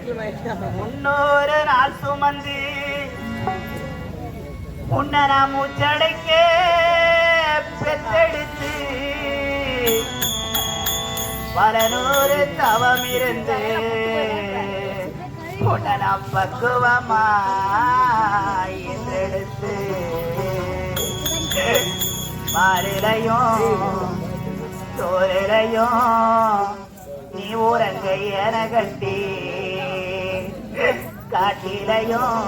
முன்னொரு நாள் சுமந்து முன்னரா மூச்சடைக்க பெத்தெடுத்து பல நூறு தவம் இருந்து உடனா பக்குவமா என்றெடுத்து மாறிலையும் தோரிலையும் நீ ஊரங்க என கட்டி காட்டிலையும்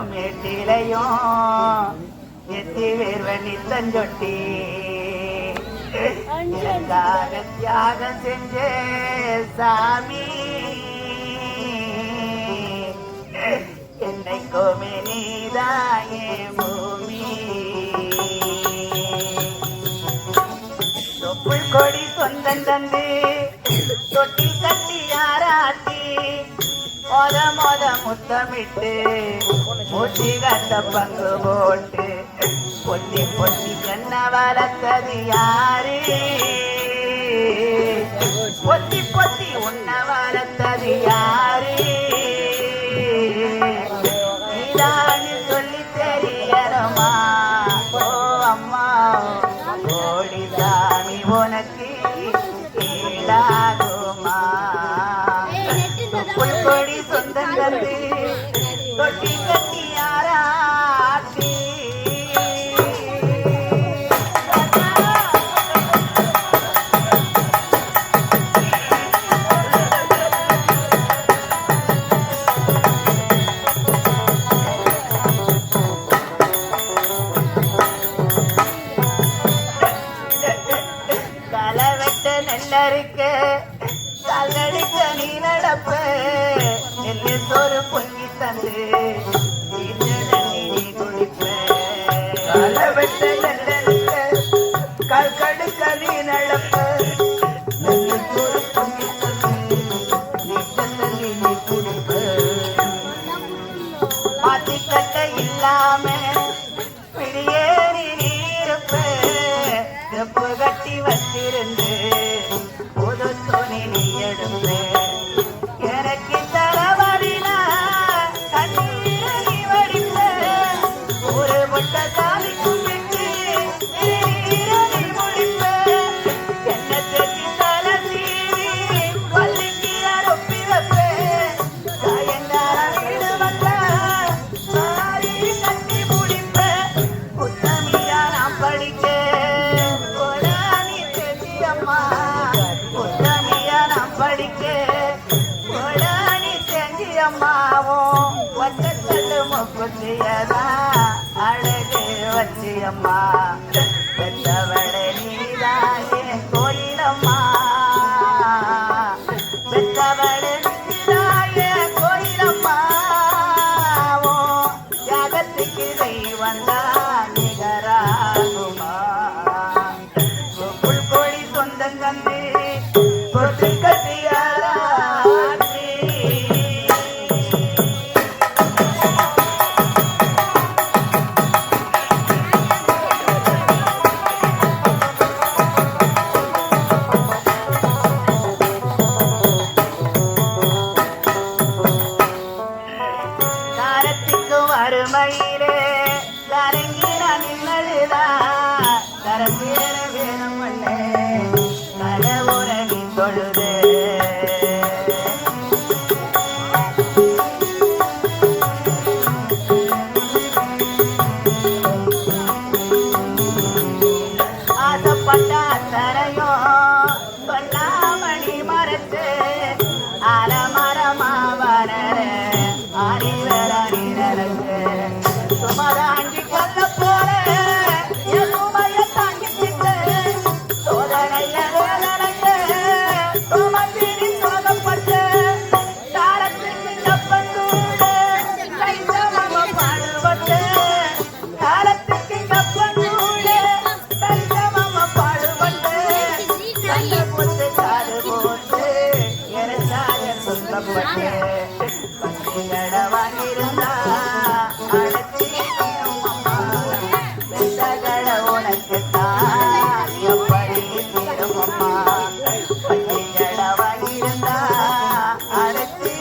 மேட்டிலையும் எத்தி வேர்வனி தஞ்சொட்டி எனக்காக தியாகம் செஞ்சே சாமி என்னைக்குமே நீதாயே பூமி தொப்புள் கொடி சொந்தம் தந்து தொட்டி கட்டி யாராட்டி மொத முத்தமிட்டு மூச்சி கட்ட பங்கு போட்டு பொத்தி பொத்தி கண்ண வளர்த்தது யாரு பொத்தி பொத்தி உன்ன வளர்த்தது யாரு நீதான்னு சொல்லி தெரியணுமா ஓ அம்மா ஓடி சாமி உனக்கு கேளாகுமா கொடி சொந்தம் கண்டு தொட்டி கட்டி யாராட்டி களை வெட்ட நெல்லறுக்க கல்லடிக்க நீ நடப்ப நெல்லு சோறு பொங்கி தந்து நீ குடிப்ப களை வெட்ட நெல்லறுக்க கல் கடுக்க நீ நடப்ப நெல்லு சோறு பொங்கி தந்து நீ குடிப்ப பாத்தி கட்ட இல்லாம பிடியேறி நீ இருப்ப செப்பு கட்டி வச்சிருந்து புது துணி நீ எடுப்ப எனக்கு தரவடினா கண்ணீர நீ வடிப்ப ஒரு முட்டை சாமி கும்பிட்டு நீ முடிப்ப என்ன தேடி தலை சீவி பள்ளிக்கு அனுப்பி வைப்ப சாயங்கால வீடு வந்தா சாரி கட்டி முடிப்ப புத்தமியா நான் படிக்க படிக்க கொடானி செஞ்சி அம்மாவும் வச்சக்கல்லு முக்குத்தியதா அழகு வச்சியம்மா பெற்றவள நீதாயே கோயிலம்மா பெற்றவள நீதாயே கோயிலம்மா ஜாகத்துக்கு தெய்வந்தா நிகராகுமா புல்கோழி சொந்தம் கண்டு கொட்டி மயிலே கரங்கின நின்னழுதா கரம்பிர வேணும் மண்ணே கலவுரணி தொழுது ஆசப்பட்ட அத்தரையும் சொல்லாமணி மரத்து அலமரமா வர ஆரிவராணி நடக்கு சுமராண்டி கொல்ல போற எதுமைய தாங்கிட்டு சோதனைய வேதனைய சுமந்திரி சோதப்பட்டு தாரத்துக்கு கப்பந்தூடு கைத்தமம பாடுபட்டு தாரத்துக்கு கப்பந்தூடு கைத்தமம பாடுபட்டு கண்ட போட்டு காடு போட்டு எரசாய சொல்லப்பட்டு வாங்கியிருந்தா உனக்கு தான் எப்படி திருமம்மா பள்ளிகளை வாங்கியிருந்தா அழைச்சி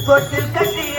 தொட்டில் கட்டி